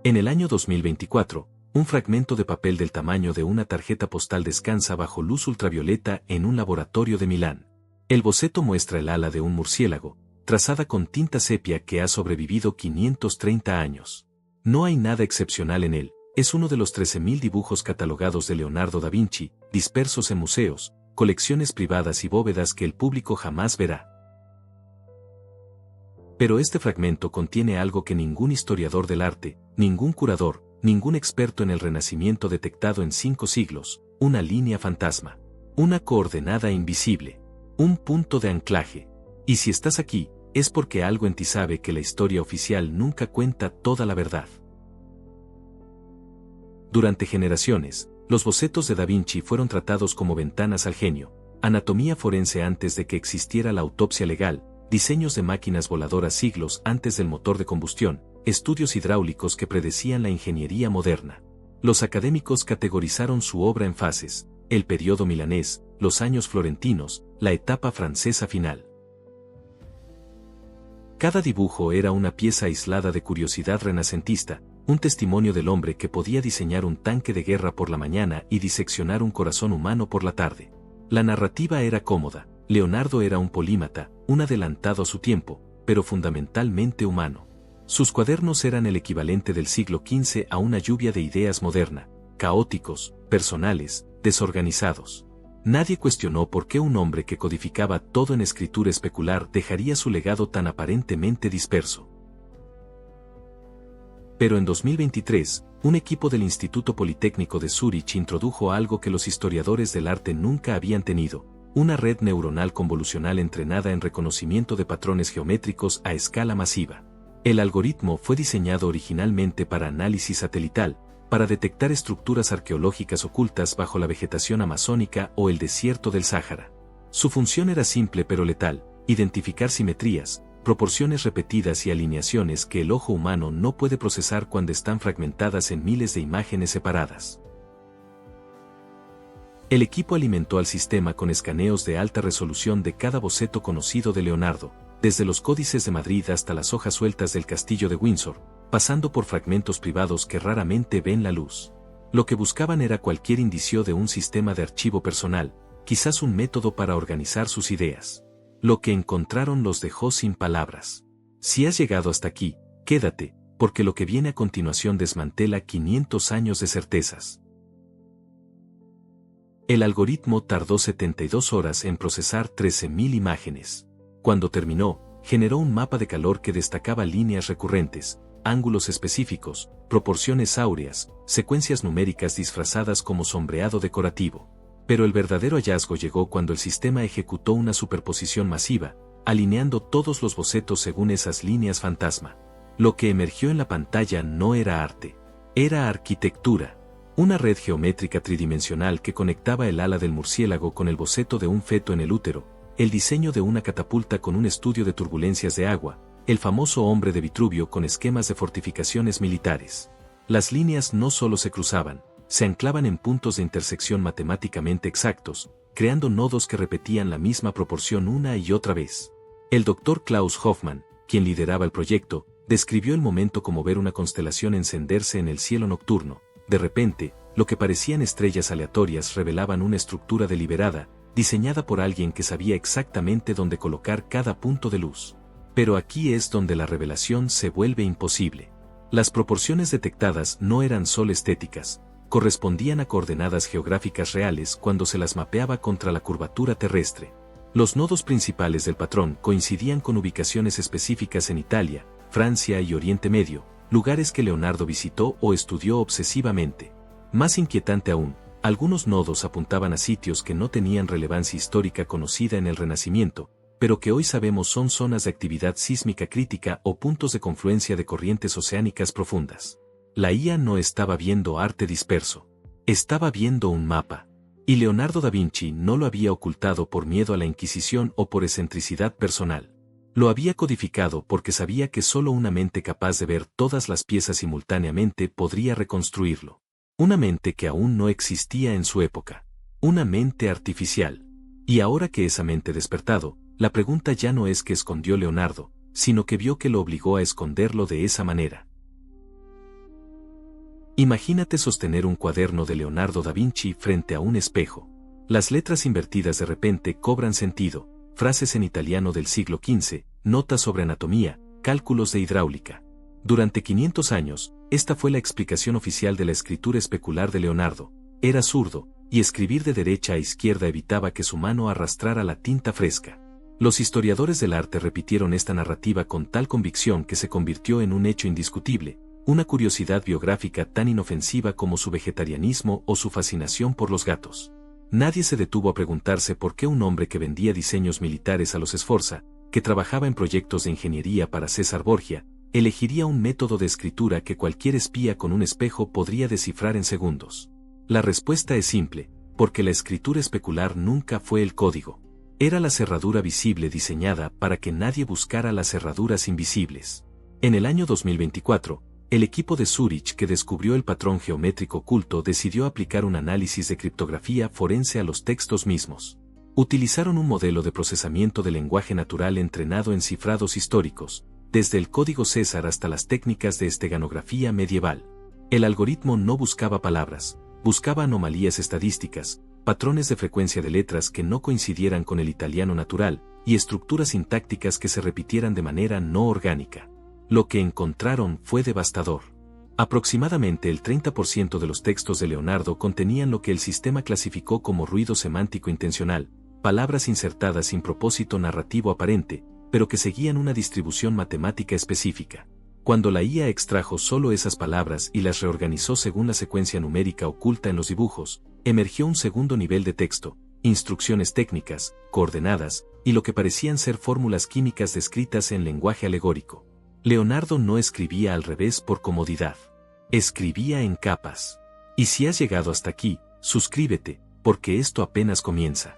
En el año 2024, un fragmento de papel del tamaño de una tarjeta postal descansa bajo luz ultravioleta en un laboratorio de Milán. El boceto muestra el ala de un murciélago, trazada con tinta sepia que ha sobrevivido 530 años. No hay nada excepcional en él, es uno de los 13.000 dibujos catalogados de Leonardo da Vinci, dispersos en museos, colecciones privadas y bóvedas que el público jamás verá. Pero este fragmento contiene algo que ningún historiador del arte, ningún curador, ningún experto en el Renacimiento detectado en 5 siglos, una línea fantasma, una coordenada invisible, un punto de anclaje. Y si estás aquí, es porque algo en ti sabe que la historia oficial nunca cuenta toda la verdad. Durante generaciones, los bocetos de Da Vinci fueron tratados como ventanas al genio, anatomía forense antes de que existiera la autopsia legal, diseños de máquinas voladoras siglos antes del motor de combustión, estudios hidráulicos que predecían la ingeniería moderna. Los académicos categorizaron su obra en fases: el periodo milanés, los años florentinos, la etapa francesa final. Cada dibujo era una pieza aislada de curiosidad renacentista, un testimonio del hombre que podía diseñar un tanque de guerra por la mañana y diseccionar un corazón humano por la tarde. La narrativa era cómoda, Leonardo era un polímata, un adelantado a su tiempo, pero fundamentalmente humano. Sus cuadernos eran el equivalente del siglo XV a una lluvia de ideas moderna, caóticos, personales, desorganizados. Nadie cuestionó por qué un hombre que codificaba todo en escritura especular dejaría su legado tan aparentemente disperso. Pero en 2023, un equipo del Instituto Politécnico de Zúrich introdujo algo que los historiadores del arte nunca habían tenido: una red neuronal convolucional entrenada en reconocimiento de patrones geométricos a escala masiva. El algoritmo fue diseñado originalmente para análisis satelital, para detectar estructuras arqueológicas ocultas bajo la vegetación amazónica o el desierto del Sáhara. Su función era simple pero letal: identificar simetrías, proporciones repetidas y alineaciones que el ojo humano no puede procesar cuando están fragmentadas en miles de imágenes separadas. El equipo alimentó al sistema con escaneos de alta resolución de cada boceto conocido de Leonardo, desde los códices de Madrid hasta las hojas sueltas del castillo de Windsor, pasando por fragmentos privados que raramente ven la luz. Lo que buscaban era cualquier indicio de un sistema de archivo personal, quizás un método para organizar sus ideas. Lo que encontraron los dejó sin palabras. Si has llegado hasta aquí, quédate, porque lo que viene a continuación desmantela 500 años de certezas. El algoritmo tardó 72 horas en procesar 13.000 imágenes. Cuando terminó, generó un mapa de calor que destacaba líneas recurrentes, ángulos específicos, proporciones áureas, secuencias numéricas disfrazadas como sombreado decorativo. Pero el verdadero hallazgo llegó cuando el sistema ejecutó una superposición masiva, alineando todos los bocetos según esas líneas fantasma. Lo que emergió en la pantalla no era arte, era arquitectura. Una red geométrica tridimensional que conectaba el ala del murciélago con el boceto de un feto en el útero, el diseño de una catapulta con un estudio de turbulencias de agua, el famoso hombre de Vitruvio con esquemas de fortificaciones militares. Las líneas no solo se cruzaban, se anclaban en puntos de intersección matemáticamente exactos, creando nodos que repetían la misma proporción una y otra vez. El Dr. Klaus Hoffmann, quien lideraba el proyecto, describió el momento como ver una constelación encenderse en el cielo nocturno. De repente, lo que parecían estrellas aleatorias revelaban una estructura deliberada, diseñada por alguien que sabía exactamente dónde colocar cada punto de luz. Pero aquí es donde la revelación se vuelve imposible. Las proporciones detectadas no eran solo estéticas, correspondían a coordenadas geográficas reales cuando se las mapeaba contra la curvatura terrestre. Los nodos principales del patrón coincidían con ubicaciones específicas en Italia, Francia y Oriente Medio, lugares que Leonardo visitó o estudió obsesivamente. Más inquietante aún, algunos nodos apuntaban a sitios que no tenían relevancia histórica conocida en el Renacimiento, pero que hoy sabemos son zonas de actividad sísmica crítica o puntos de confluencia de corrientes oceánicas profundas. La IA no estaba viendo arte disperso, estaba viendo un mapa. Y Leonardo da Vinci no lo había ocultado por miedo a la Inquisición o por excentricidad personal. Lo había codificado porque sabía que solo una mente capaz de ver todas las piezas simultáneamente podría reconstruirlo. Una mente que aún no existía en su época. Una mente artificial. Y ahora que esa mente despertado, la pregunta ya no es qué escondió Leonardo, sino que vio que lo obligó a esconderlo de esa manera. Imagínate sostener un cuaderno de Leonardo da Vinci frente a un espejo. Las letras invertidas de repente cobran sentido, frases en italiano del siglo XV, notas sobre anatomía, cálculos de hidráulica. Durante 500 años, esta fue la explicación oficial de la escritura especular de Leonardo. Era zurdo, y escribir de derecha a izquierda evitaba que su mano arrastrara la tinta fresca. Los historiadores del arte repitieron esta narrativa con tal convicción que se convirtió en un hecho indiscutible, una curiosidad biográfica tan inofensiva como su vegetarianismo o su fascinación por los gatos. Nadie se detuvo a preguntarse por qué un hombre que vendía diseños militares a los Sforza, que trabajaba en proyectos de ingeniería para César Borgia, elegiría un método de escritura que cualquier espía con un espejo podría descifrar en segundos. La respuesta es simple, porque la escritura especular nunca fue el código. Era la cerradura visible diseñada para que nadie buscara las cerraduras invisibles. En el año 2024, el equipo de Zurich que descubrió el patrón geométrico oculto decidió aplicar un análisis de criptografía forense a los textos mismos. Utilizaron un modelo de procesamiento de lenguaje natural entrenado en cifrados históricos, desde el código César hasta las técnicas de esteganografía medieval. El algoritmo no buscaba palabras, buscaba anomalías estadísticas, patrones de frecuencia de letras que no coincidieran con el italiano natural, y estructuras sintácticas que se repitieran de manera no orgánica. Lo que encontraron fue devastador. Aproximadamente el 30% de los textos de Leonardo contenían lo que el sistema clasificó como ruido semántico intencional, palabras insertadas sin propósito narrativo aparente, pero que seguían una distribución matemática específica. Cuando la IA extrajo solo esas palabras y las reorganizó según la secuencia numérica oculta en los dibujos, emergió un segundo nivel de texto, instrucciones técnicas, coordenadas, y lo que parecían ser fórmulas químicas descritas en lenguaje alegórico. Leonardo no escribía al revés por comodidad. Escribía en capas. Y si has llegado hasta aquí, suscríbete, porque esto apenas comienza.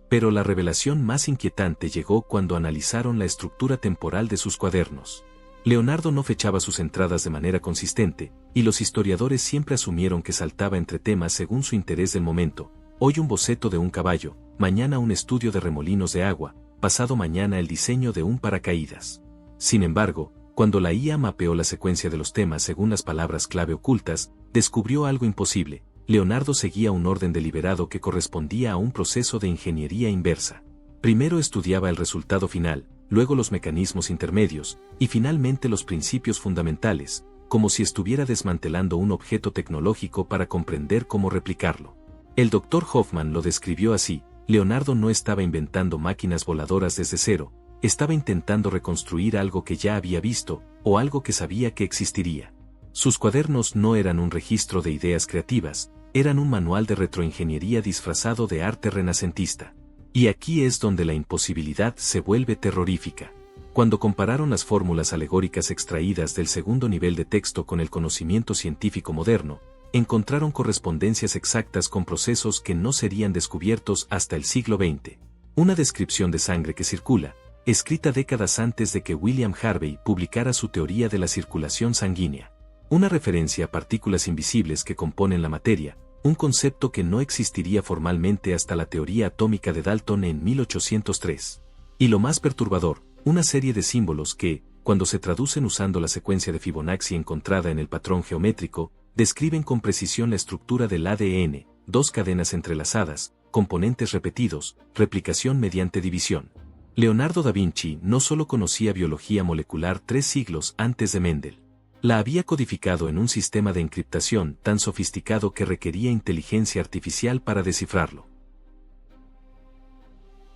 Pero la revelación más inquietante llegó cuando analizaron la estructura temporal de sus cuadernos. Leonardo no fechaba sus entradas de manera consistente, y los historiadores siempre asumieron que saltaba entre temas según su interés del momento. Hoy un boceto de un caballo, mañana un estudio de remolinos de agua, pasado mañana el diseño de un paracaídas. Sin embargo, cuando la IA mapeó la secuencia de los temas según las palabras clave ocultas, descubrió algo imposible. Leonardo seguía un orden deliberado que correspondía a un proceso de ingeniería inversa. Primero estudiaba el resultado final, luego los mecanismos intermedios, y finalmente los principios fundamentales, como si estuviera desmantelando un objeto tecnológico para comprender cómo replicarlo. El Dr. Hoffman lo describió así: Leonardo no estaba inventando máquinas voladoras desde cero, estaba intentando reconstruir algo que ya había visto, o algo que sabía que existiría. Sus cuadernos no eran un registro de ideas creativas, eran un manual de retroingeniería disfrazado de arte renacentista. Y aquí es donde la imposibilidad se vuelve terrorífica. Cuando compararon las fórmulas alegóricas extraídas del segundo nivel de texto con el conocimiento científico moderno, encontraron correspondencias exactas con procesos que no serían descubiertos hasta el siglo XX. Una descripción de sangre que circula, escrita décadas antes de que William Harvey publicara su teoría de la circulación sanguínea. Una referencia a partículas invisibles que componen la materia, un concepto que no existiría formalmente hasta la teoría atómica de Dalton en 1803. Y lo más perturbador, una serie de símbolos que, cuando se traducen usando la secuencia de Fibonacci encontrada en el patrón geométrico, describen con precisión la estructura del ADN, dos cadenas entrelazadas, componentes repetidos, replicación mediante división. Leonardo da Vinci no solo conocía biología molecular 3 siglos antes de Mendel. La había codificado en un sistema de encriptación tan sofisticado que requería inteligencia artificial para descifrarlo.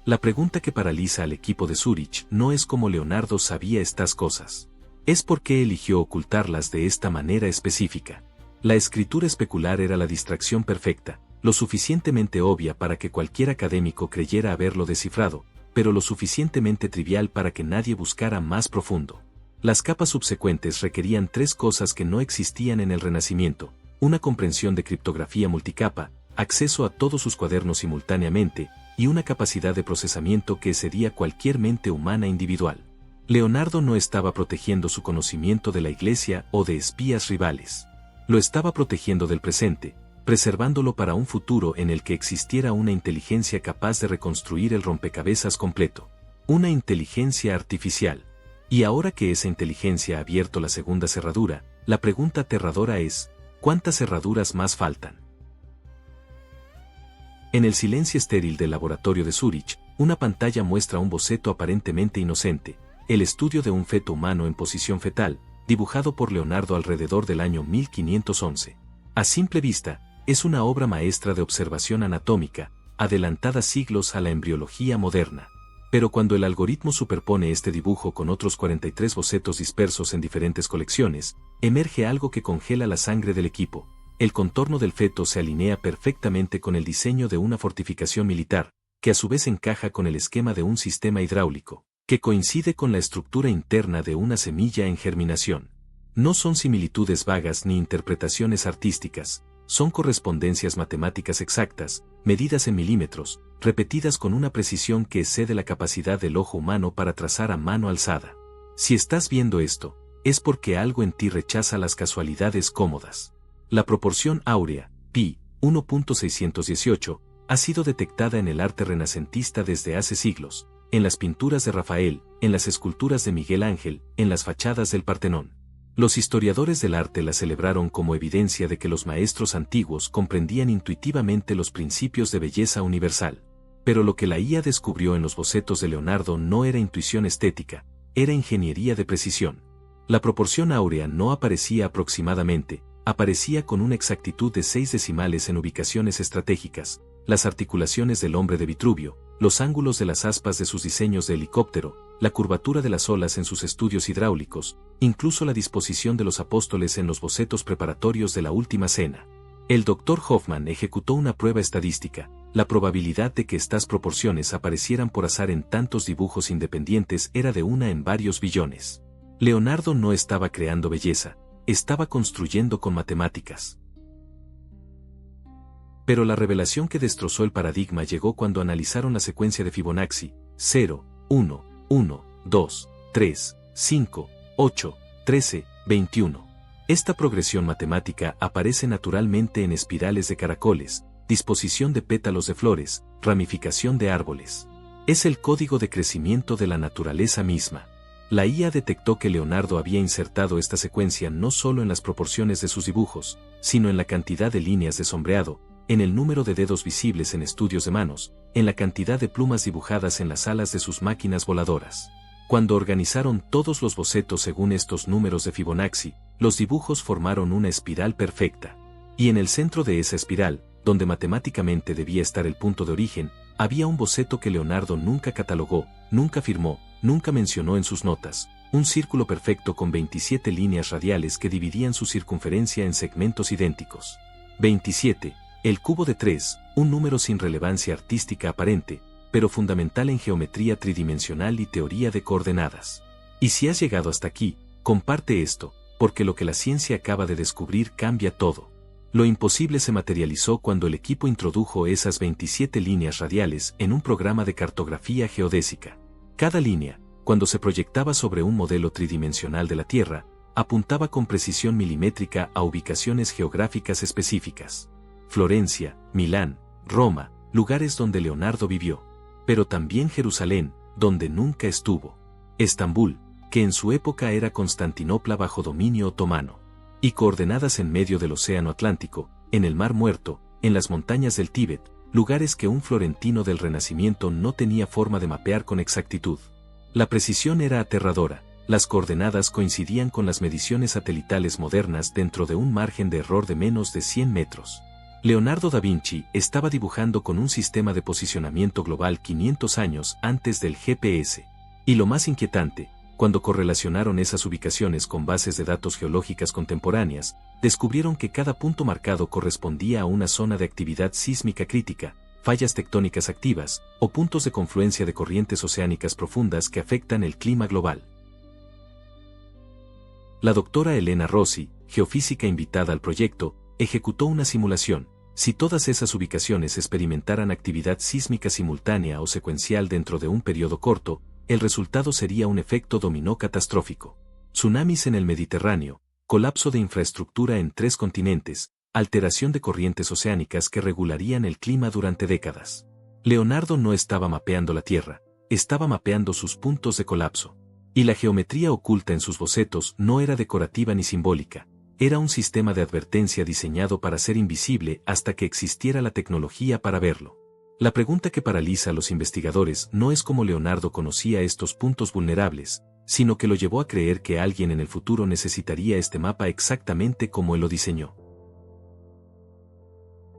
La pregunta que paraliza al equipo de Zurich no es cómo Leonardo sabía estas cosas. Es por qué eligió ocultarlas de esta manera específica. La escritura especular era la distracción perfecta, lo suficientemente obvia para que cualquier académico creyera haberlo descifrado, pero lo suficientemente trivial para que nadie buscara más profundo. Las capas subsecuentes requerían 3 cosas que no existían en el Renacimiento: una comprensión de criptografía multicapa, acceso a todos sus cuadernos simultáneamente, y una capacidad de procesamiento que excedía cualquier mente humana individual. Leonardo no estaba protegiendo su conocimiento de la Iglesia o de espías rivales. Lo estaba protegiendo del presente, preservándolo para un futuro en el que existiera una inteligencia capaz de reconstruir el rompecabezas completo. Una inteligencia artificial. Y ahora que esa inteligencia ha abierto la segunda cerradura, la pregunta aterradora es, ¿cuántas cerraduras más faltan? En el silencio estéril del laboratorio de Zúrich, una pantalla muestra un boceto aparentemente inocente, el estudio de un feto humano en posición fetal, dibujado por Leonardo alrededor del año 1511. A simple vista, es una obra maestra de observación anatómica, adelantada siglos a la embriología moderna. Pero cuando el algoritmo superpone este dibujo con otros 43 bocetos dispersos en diferentes colecciones, emerge algo que congela la sangre del equipo. El contorno del feto se alinea perfectamente con el diseño de una fortificación militar, que a su vez encaja con el esquema de un sistema hidráulico, que coincide con la estructura interna de una semilla en germinación. No son similitudes vagas ni interpretaciones artísticas, son correspondencias matemáticas exactas, medidas en milímetros, repetidas con una precisión que excede la capacidad del ojo humano para trazar a mano alzada. Si estás viendo esto, es porque algo en ti rechaza las casualidades cómodas. La proporción áurea, pi, 1.618, ha sido detectada en el arte renacentista desde hace siglos, en las pinturas de Rafael, en las esculturas de Miguel Ángel, en las fachadas del Partenón. Los historiadores del arte la celebraron como evidencia de que los maestros antiguos comprendían intuitivamente los principios de belleza universal. Pero lo que la IA descubrió en los bocetos de Leonardo no era intuición estética, era ingeniería de precisión. La proporción áurea no aparecía aproximadamente, aparecía con una exactitud de 6 decimales en ubicaciones estratégicas, las articulaciones del hombre de Vitruvio, los ángulos de las aspas de sus diseños de helicóptero, la curvatura de las olas en sus estudios hidráulicos, incluso la disposición de los apóstoles en los bocetos preparatorios de la Última Cena. El Dr. Hoffman ejecutó una prueba estadística, la probabilidad de que estas proporciones aparecieran por azar en tantos dibujos independientes era de 1 en varios billones. Leonardo no estaba creando belleza, estaba construyendo con matemáticas. Pero la revelación que destrozó el paradigma llegó cuando analizaron la secuencia de Fibonacci, 0, 1, 1, 2, 3, 5, 8, 13, 21. Esta progresión matemática aparece naturalmente en espirales de caracoles, disposición de pétalos de flores, ramificación de árboles. Es el código de crecimiento de la naturaleza misma. La IA detectó que Leonardo había insertado esta secuencia no solo en las proporciones de sus dibujos, sino en la cantidad de líneas de sombreado, en el número de dedos visibles en estudios de manos, en la cantidad de plumas dibujadas en las alas de sus máquinas voladoras. Cuando organizaron todos los bocetos según estos números de Fibonacci, los dibujos formaron una espiral perfecta. Y en el centro de esa espiral, donde matemáticamente debía estar el punto de origen, había un boceto que Leonardo nunca catalogó, nunca firmó, nunca mencionó en sus notas, un círculo perfecto con 27 líneas radiales que dividían su circunferencia en segmentos idénticos. 27. El cubo de 3, un número sin relevancia artística aparente, pero fundamental en geometría tridimensional y teoría de coordenadas. Y si has llegado hasta aquí, comparte esto, porque lo que la ciencia acaba de descubrir cambia todo. Lo imposible se materializó cuando el equipo introdujo esas 27 líneas radiales en un programa de cartografía geodésica. Cada línea, cuando se proyectaba sobre un modelo tridimensional de la Tierra, apuntaba con precisión milimétrica a ubicaciones geográficas específicas. Florencia, Milán, Roma, lugares donde Leonardo vivió. Pero también Jerusalén, donde nunca estuvo. Estambul, que en su época era Constantinopla bajo dominio otomano. Y coordenadas en medio del Océano Atlántico, en el Mar Muerto, en las montañas del Tíbet, lugares que un florentino del Renacimiento no tenía forma de mapear con exactitud. La precisión era aterradora, las coordenadas coincidían con las mediciones satelitales modernas dentro de un margen de error de menos de 100 metros. Leonardo da Vinci estaba dibujando con un sistema de posicionamiento global 500 años antes del GPS. Y lo más inquietante, cuando correlacionaron esas ubicaciones con bases de datos geológicas contemporáneas, descubrieron que cada punto marcado correspondía a una zona de actividad sísmica crítica, fallas tectónicas activas, o puntos de confluencia de corrientes oceánicas profundas que afectan el clima global. La doctora Elena Rossi, geofísica invitada al proyecto, ejecutó una simulación. Si todas esas ubicaciones experimentaran actividad sísmica simultánea o secuencial dentro de un periodo corto, el resultado sería un efecto dominó catastrófico. Tsunamis en el Mediterráneo, colapso de infraestructura en 3 continentes, alteración de corrientes oceánicas que regularían el clima durante décadas. Leonardo no estaba mapeando la Tierra, estaba mapeando sus puntos de colapso. Y la geometría oculta en sus bocetos no era decorativa ni simbólica, era un sistema de advertencia diseñado para ser invisible hasta que existiera la tecnología para verlo. La pregunta que paraliza a los investigadores no es cómo Leonardo conocía estos puntos vulnerables, sino que lo llevó a creer que alguien en el futuro necesitaría este mapa exactamente como él lo diseñó.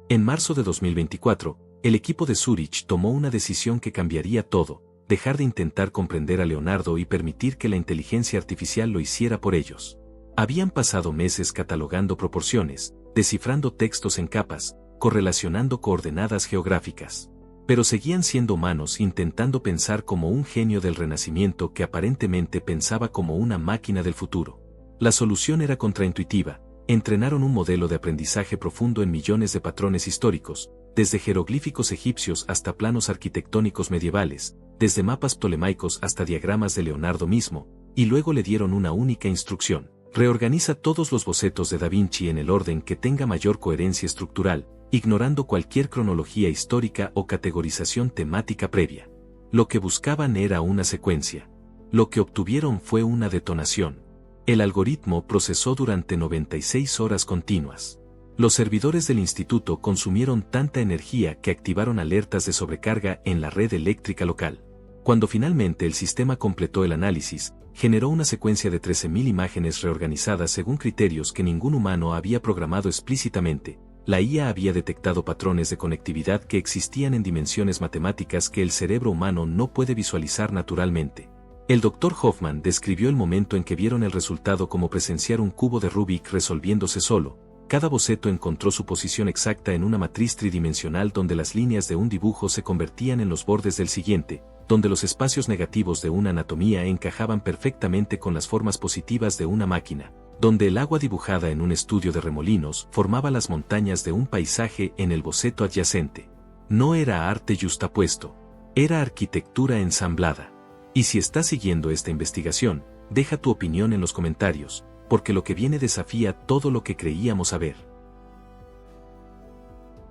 En marzo de 2024, el equipo de Zurich tomó una decisión que cambiaría todo: dejar de intentar comprender a Leonardo y permitir que la inteligencia artificial lo hiciera por ellos. Habían pasado meses catalogando proporciones, descifrando textos en capas, correlacionando coordenadas geográficas. Pero seguían siendo humanos intentando pensar como un genio del Renacimiento que aparentemente pensaba como una máquina del futuro. La solución era contraintuitiva. Entrenaron un modelo de aprendizaje profundo en millones de patrones históricos, desde jeroglíficos egipcios hasta planos arquitectónicos medievales, desde mapas ptolemaicos hasta diagramas de Leonardo mismo, y luego le dieron una única instrucción: reorganiza todos los bocetos de Da Vinci en el orden que tenga mayor coherencia estructural, ignorando cualquier cronología histórica o categorización temática previa. Lo que buscaban era una secuencia. Lo que obtuvieron fue una detonación. El algoritmo procesó durante 96 horas continuas. Los servidores del instituto consumieron tanta energía que activaron alertas de sobrecarga en la red eléctrica local. Cuando finalmente el sistema completó el análisis, generó una secuencia de 13.000 imágenes reorganizadas según criterios que ningún humano había programado explícitamente. La IA había detectado patrones de conectividad que existían en dimensiones matemáticas que el cerebro humano no puede visualizar naturalmente. El Dr. Hoffman describió el momento en que vieron el resultado como presenciar un cubo de Rubik resolviéndose solo. Cada boceto encontró su posición exacta en una matriz tridimensional donde las líneas de un dibujo se convertían en los bordes del siguiente, donde los espacios negativos de una anatomía encajaban perfectamente con las formas positivas de una máquina, donde el agua dibujada en un estudio de remolinos formaba las montañas de un paisaje en el boceto adyacente. No era arte yuxtapuesto, era arquitectura ensamblada. Y si estás siguiendo esta investigación, deja tu opinión en los comentarios, porque lo que viene desafía todo lo que creíamos saber.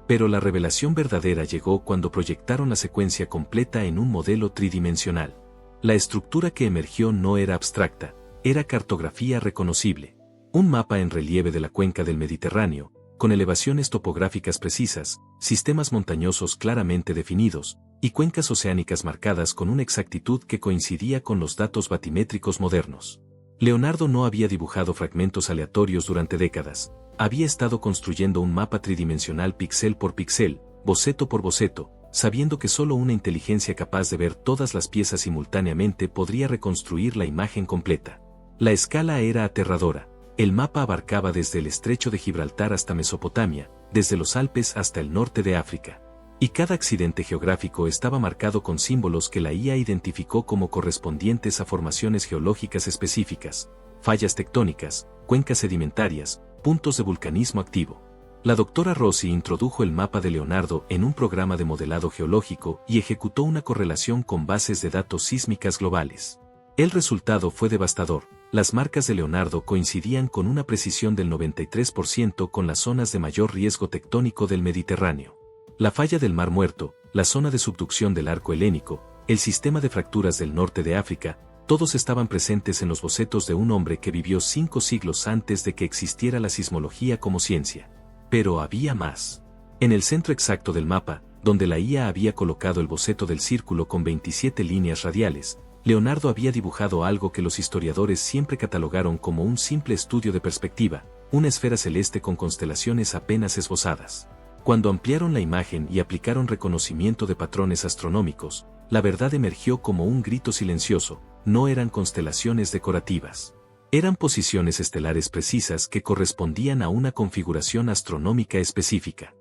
Pero la revelación verdadera llegó cuando proyectaron la secuencia completa en un modelo tridimensional. La estructura que emergió no era abstracta, era cartografía reconocible. Un mapa en relieve de la cuenca del Mediterráneo, con elevaciones topográficas precisas, sistemas montañosos claramente definidos, y cuencas oceánicas marcadas con una exactitud que coincidía con los datos batimétricos modernos. Leonardo no había dibujado fragmentos aleatorios durante décadas, había estado construyendo un mapa tridimensional píxel por píxel, boceto por boceto, sabiendo que solo una inteligencia capaz de ver todas las piezas simultáneamente podría reconstruir la imagen completa. La escala era aterradora. El mapa abarcaba desde el estrecho de Gibraltar hasta Mesopotamia, desde los Alpes hasta el norte de África. Y cada accidente geográfico estaba marcado con símbolos que la IA identificó como correspondientes a formaciones geológicas específicas, fallas tectónicas, cuencas sedimentarias, puntos de vulcanismo activo. La doctora Rossi introdujo el mapa de Leonardo en un programa de modelado geológico y ejecutó una correlación con bases de datos sísmicas globales. El resultado fue devastador. Las marcas de Leonardo coincidían con una precisión del 93% con las zonas de mayor riesgo tectónico del Mediterráneo. La falla del Mar Muerto, la zona de subducción del arco helénico, el sistema de fracturas del norte de África, todos estaban presentes en los bocetos de un hombre que vivió 5 siglos antes de que existiera la sismología como ciencia. Pero había más. En el centro exacto del mapa, donde la IA había colocado el boceto del círculo con 27 líneas radiales, Leonardo había dibujado algo que los historiadores siempre catalogaron como un simple estudio de perspectiva, una esfera celeste con constelaciones apenas esbozadas. Cuando ampliaron la imagen y aplicaron reconocimiento de patrones astronómicos, la verdad emergió como un grito silencioso: no eran constelaciones decorativas. Eran posiciones estelares precisas que correspondían a una configuración astronómica específica.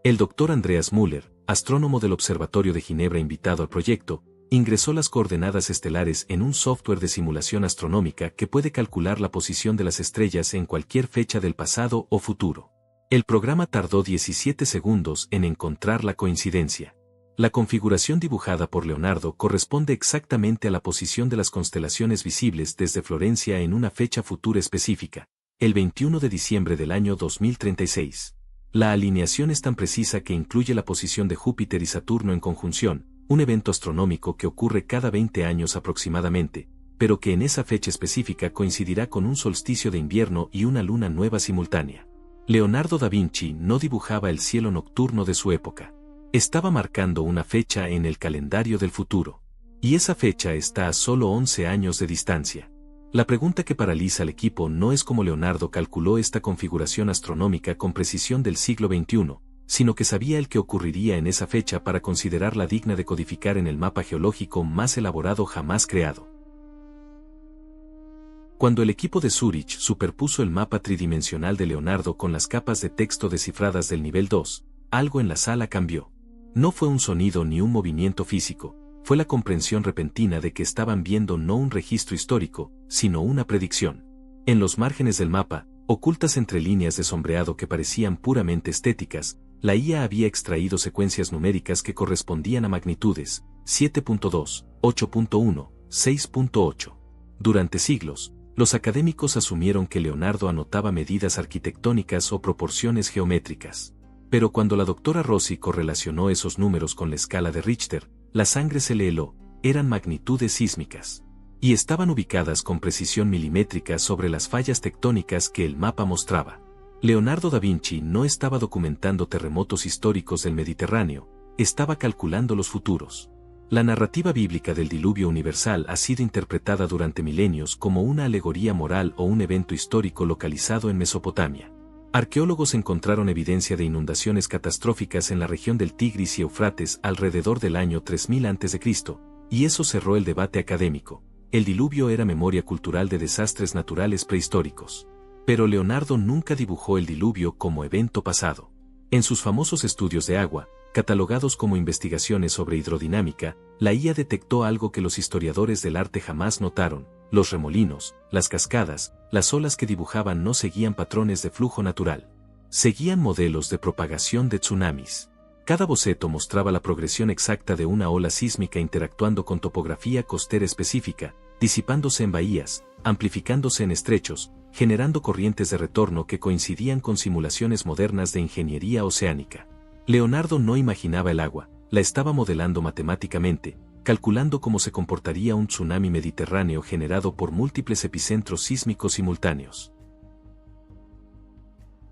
El Dr. Andreas Müller, astrónomo del Observatorio de Ginebra invitado al proyecto, ingresó las coordenadas estelares en un software de simulación astronómica que puede calcular la posición de las estrellas en cualquier fecha del pasado o futuro. El programa tardó 17 segundos en encontrar la coincidencia. La configuración dibujada por Leonardo corresponde exactamente a la posición de las constelaciones visibles desde Florencia en una fecha futura específica, el 21 de diciembre del año 2036. La alineación es tan precisa que incluye la posición de Júpiter y Saturno en conjunción, un evento astronómico que ocurre cada 20 años aproximadamente, pero que en esa fecha específica coincidirá con un solsticio de invierno y una luna nueva simultánea. Leonardo da Vinci no dibujaba el cielo nocturno de su época. Estaba marcando una fecha en el calendario del futuro. Y esa fecha está a solo 11 años de distancia. La pregunta que paraliza al equipo no es cómo Leonardo calculó esta configuración astronómica con precisión del siglo XXI, sino que sabía el que ocurriría en esa fecha para considerarla digna de codificar en el mapa geológico más elaborado jamás creado. Cuando el equipo de Zúrich superpuso el mapa tridimensional de Leonardo con las capas de texto descifradas del nivel 2, algo en la sala cambió. No fue un sonido ni un movimiento físico, fue la comprensión repentina de que estaban viendo no un registro histórico, sino una predicción. En los márgenes del mapa, ocultas entre líneas de sombreado que parecían puramente estéticas, la IA había extraído secuencias numéricas que correspondían a magnitudes 7.2, 8.1, 6.8. Durante siglos, los académicos asumieron que Leonardo anotaba medidas arquitectónicas o proporciones geométricas. Pero cuando la doctora Rossi correlacionó esos números con la escala de Richter, la sangre se le heló, eran magnitudes sísmicas. Y estaban ubicadas con precisión milimétrica sobre las fallas tectónicas que el mapa mostraba. Leonardo da Vinci no estaba documentando terremotos históricos del Mediterráneo, estaba calculando los futuros. La narrativa bíblica del diluvio universal ha sido interpretada durante milenios como una alegoría moral o un evento histórico localizado en Mesopotamia. Arqueólogos encontraron evidencia de inundaciones catastróficas en la región del Tigris y Eufrates alrededor del año 3000 a.C., y eso cerró el debate académico. El diluvio era memoria cultural de desastres naturales prehistóricos. Pero Leonardo nunca dibujó el diluvio como evento pasado. En sus famosos estudios de agua, catalogados como investigaciones sobre hidrodinámica, la IA detectó algo que los historiadores del arte jamás notaron: los remolinos, las cascadas, las olas que dibujaban no seguían patrones de flujo natural. Seguían modelos de propagación de tsunamis. Cada boceto mostraba la progresión exacta de una ola sísmica interactuando con topografía costera específica, disipándose en bahías, amplificándose en estrechos, generando corrientes de retorno que coincidían con simulaciones modernas de ingeniería oceánica. Leonardo no imaginaba el agua, la estaba modelando matemáticamente, calculando cómo se comportaría un tsunami mediterráneo generado por múltiples epicentros sísmicos simultáneos.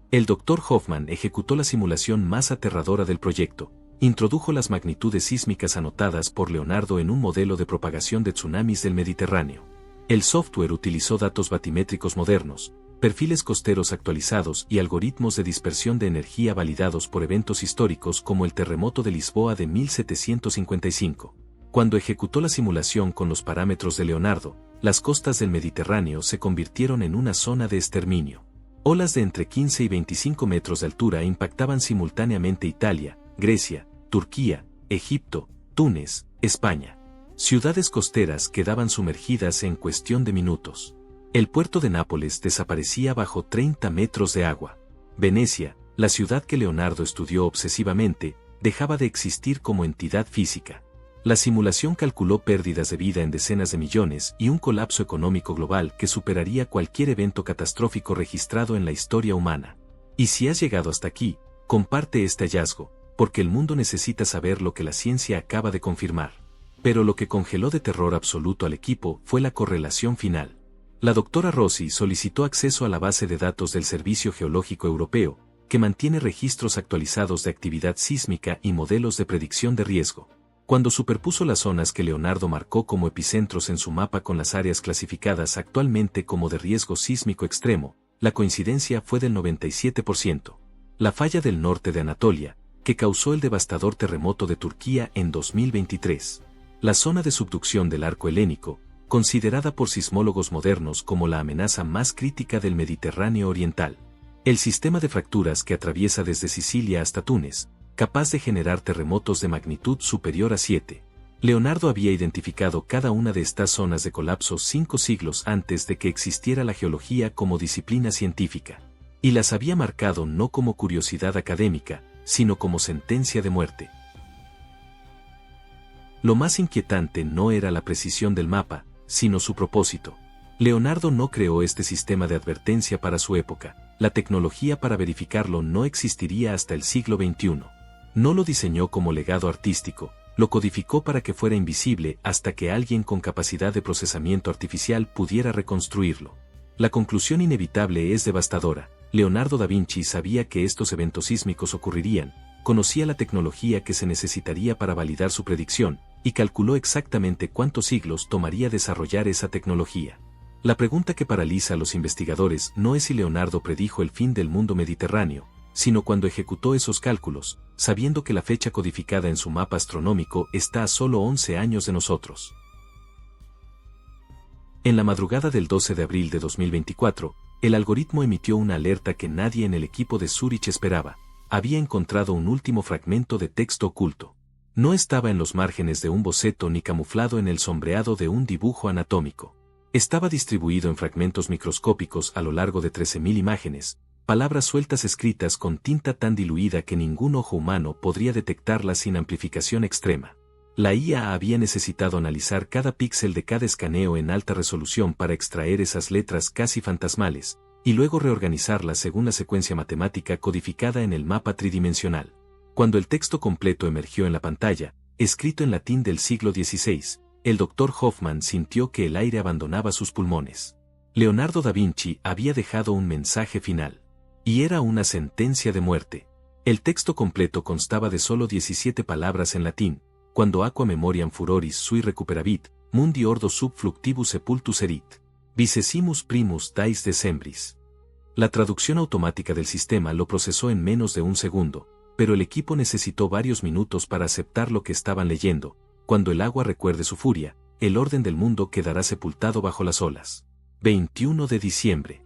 El Dr. Hoffman ejecutó la simulación más aterradora del proyecto, introdujo las magnitudes sísmicas anotadas por Leonardo en un modelo de propagación de tsunamis del Mediterráneo. El software utilizó datos batimétricos modernos, perfiles costeros actualizados y algoritmos de dispersión de energía validados por eventos históricos como el terremoto de Lisboa de 1755. Cuando ejecutó la simulación con los parámetros de Leonardo, las costas del Mediterráneo se convirtieron en una zona de exterminio. Olas de entre 15 y 25 metros de altura impactaban simultáneamente Italia, Grecia, Turquía, Egipto, Túnez, España. Ciudades costeras quedaban sumergidas en cuestión de minutos. El puerto de Nápoles desaparecía bajo 30 metros de agua. Venecia, la ciudad que Leonardo estudió obsesivamente, dejaba de existir como entidad física. La simulación calculó pérdidas de vida en decenas de millones y un colapso económico global que superaría cualquier evento catastrófico registrado en la historia humana. Y si has llegado hasta aquí, comparte este hallazgo, porque el mundo necesita saber lo que la ciencia acaba de confirmar. Pero lo que congeló de terror absoluto al equipo fue la correlación final. La doctora Rossi solicitó acceso a la base de datos del Servicio Geológico Europeo, que mantiene registros actualizados de actividad sísmica y modelos de predicción de riesgo. Cuando superpuso las zonas que Leonardo marcó como epicentros en su mapa con las áreas clasificadas actualmente como de riesgo sísmico extremo, la coincidencia fue del 97%. La falla del norte de Anatolia, que causó el devastador terremoto de Turquía en 2023. La zona de subducción del arco helénico, considerada por sismólogos modernos como la amenaza más crítica del Mediterráneo oriental. El sistema de fracturas que atraviesa desde Sicilia hasta Túnez, capaz de generar terremotos de magnitud superior a 7. Leonardo había identificado cada una de estas zonas de colapso 5 siglos antes de que existiera la geología como disciplina científica. Y las había marcado no como curiosidad académica, sino como sentencia de muerte. Lo más inquietante no era la precisión del mapa, sino su propósito. Leonardo no creó este sistema de advertencia para su época, la tecnología para verificarlo no existiría hasta el siglo XXI. No lo diseñó como legado artístico, lo codificó para que fuera invisible hasta que alguien con capacidad de procesamiento artificial pudiera reconstruirlo. La conclusión inevitable es devastadora. Leonardo da Vinci sabía que estos eventos sísmicos ocurrirían, conocía la tecnología que se necesitaría para validar su predicción, y calculó exactamente cuántos siglos tomaría desarrollar esa tecnología. La pregunta que paraliza a los investigadores no es si Leonardo predijo el fin del mundo mediterráneo, sino cuando ejecutó esos cálculos, sabiendo que la fecha codificada en su mapa astronómico está a solo 11 años de nosotros. En la madrugada del 12 de abril de 2024, el algoritmo emitió una alerta que nadie en el equipo de Zurich esperaba. Había encontrado un último fragmento de texto oculto. No estaba en los márgenes de un boceto ni camuflado en el sombreado de un dibujo anatómico. Estaba distribuido en fragmentos microscópicos a lo largo de 13.000 imágenes, palabras sueltas escritas con tinta tan diluida que ningún ojo humano podría detectarlas sin amplificación extrema. La IA había necesitado analizar cada píxel de cada escaneo en alta resolución para extraer esas letras casi fantasmales, y luego reorganizarlas según la secuencia matemática codificada en el mapa tridimensional. Cuando el texto completo emergió en la pantalla, escrito en latín del siglo XVI, el Dr. Hoffman sintió que el aire abandonaba sus pulmones. Leonardo da Vinci había dejado un mensaje final. Y era una sentencia de muerte. El texto completo constaba de solo 17 palabras en latín: quando aqua memoriam furoris sui recuperavit, mundi ordo sub fluctibus sepultus erit. Vicesimus primus dies decembris. La traducción automática del sistema lo procesó en menos de un segundo, pero el equipo necesitó varios minutos para aceptar lo que estaban leyendo. Cuando el agua recuerde su furia, el orden del mundo quedará sepultado bajo las olas. 21 de diciembre.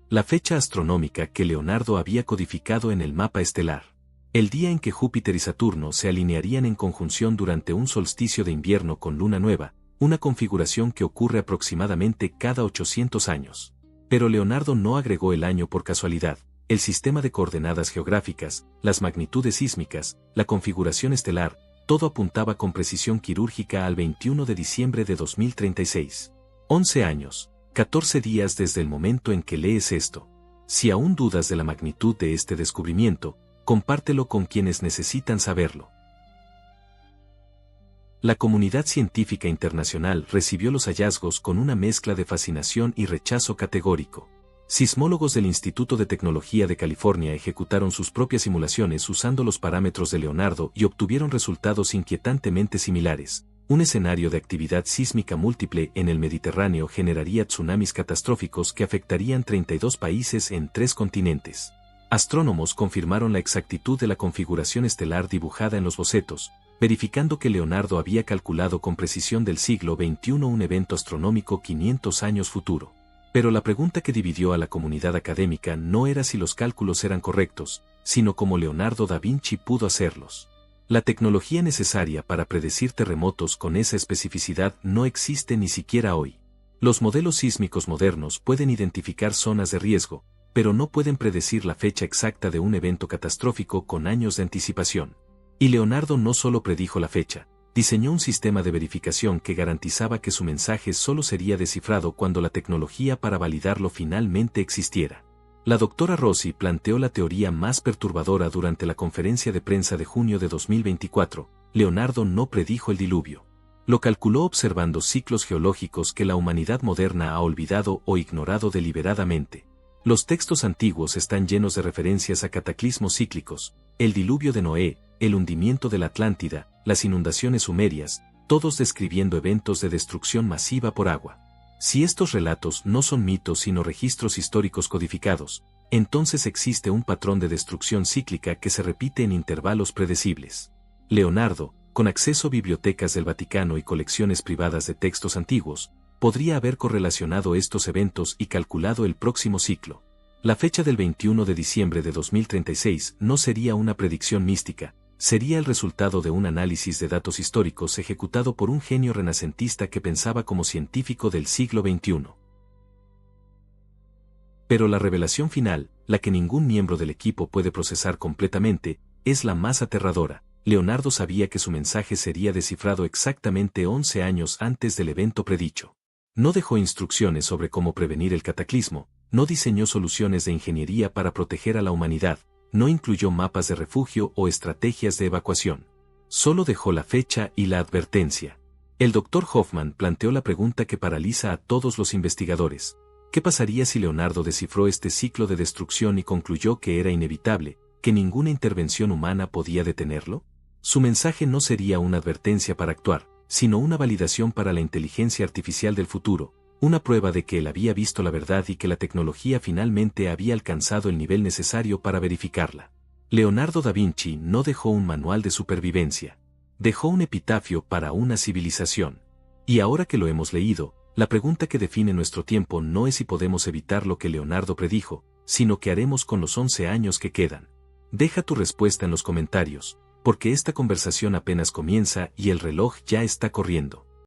La fecha astronómica que Leonardo había codificado en el mapa estelar. El día en que Júpiter y Saturno se alinearían en conjunción durante un solsticio de invierno con luna nueva, una configuración que ocurre aproximadamente cada 800 años. Pero Leonardo no agregó el año por casualidad. El sistema de coordenadas geográficas, las magnitudes sísmicas, la configuración estelar, todo apuntaba con precisión quirúrgica al 21 de diciembre de 2036. 11 años. 14 días desde el momento en que lees esto. Si aún dudas de la magnitud de este descubrimiento, compártelo con quienes necesitan saberlo. La comunidad científica internacional recibió los hallazgos con una mezcla de fascinación y rechazo categórico. Sismólogos del Instituto de Tecnología de California ejecutaron sus propias simulaciones usando los parámetros de Leonardo y obtuvieron resultados inquietantemente similares. Un escenario de actividad sísmica múltiple en el Mediterráneo generaría tsunamis catastróficos que afectarían 32 países en 3 continentes. Astrónomos confirmaron la exactitud de la configuración estelar dibujada en los bocetos, verificando que Leonardo había calculado con precisión del siglo XXI un evento astronómico 500 años futuro. Pero la pregunta que dividió a la comunidad académica no era si los cálculos eran correctos, sino cómo Leonardo da Vinci pudo hacerlos. La tecnología necesaria para predecir terremotos con esa especificidad no existe ni siquiera hoy. Los modelos sísmicos modernos pueden identificar zonas de riesgo, pero no pueden predecir la fecha exacta de un evento catastrófico con años de anticipación. Y Leonardo no solo predijo la fecha, diseñó un sistema de verificación que garantizaba que su mensaje solo sería descifrado cuando la tecnología para validarlo finalmente existiera. La doctora Rossi planteó la teoría más perturbadora durante la conferencia de prensa de junio de 2024. Leonardo no predijo el diluvio. Lo calculó observando ciclos geológicos que la humanidad moderna ha olvidado o ignorado deliberadamente. Los textos antiguos están llenos de referencias a cataclismos cíclicos: el diluvio de Noé, el hundimiento de la Atlántida, las inundaciones sumerias, todos describiendo eventos de destrucción masiva por agua. Si estos relatos no son mitos sino registros históricos codificados, entonces existe un patrón de destrucción cíclica que se repite en intervalos predecibles. Leonardo, con acceso a bibliotecas del Vaticano y colecciones privadas de textos antiguos, podría haber correlacionado estos eventos y calculado el próximo ciclo. La fecha del 21 de diciembre de 2036 no sería una predicción mística, sería el resultado de un análisis de datos históricos ejecutado por un genio renacentista que pensaba como científico del siglo XXI. Pero la revelación final, la que ningún miembro del equipo puede procesar completamente, es la más aterradora. Leonardo sabía que su mensaje sería descifrado exactamente 11 años antes del evento predicho. No dejó instrucciones sobre cómo prevenir el cataclismo, no diseñó soluciones de ingeniería para proteger a la humanidad, no incluyó mapas de refugio o estrategias de evacuación. Solo dejó la fecha y la advertencia. El Dr. Hoffman planteó la pregunta que paraliza a todos los investigadores. ¿Qué pasaría si Leonardo descifró este ciclo de destrucción y concluyó que era inevitable, que ninguna intervención humana podía detenerlo? Su mensaje no sería una advertencia para actuar, sino una validación para la inteligencia artificial del futuro, una prueba de que él había visto la verdad y que la tecnología finalmente había alcanzado el nivel necesario para verificarla. Leonardo da Vinci no dejó un manual de supervivencia. Dejó un epitafio para una civilización. Y ahora que lo hemos leído, la pregunta que define nuestro tiempo no es si podemos evitar lo que Leonardo predijo, sino qué haremos con los 11 años que quedan. Deja tu respuesta en los comentarios, porque esta conversación apenas comienza y el reloj ya está corriendo.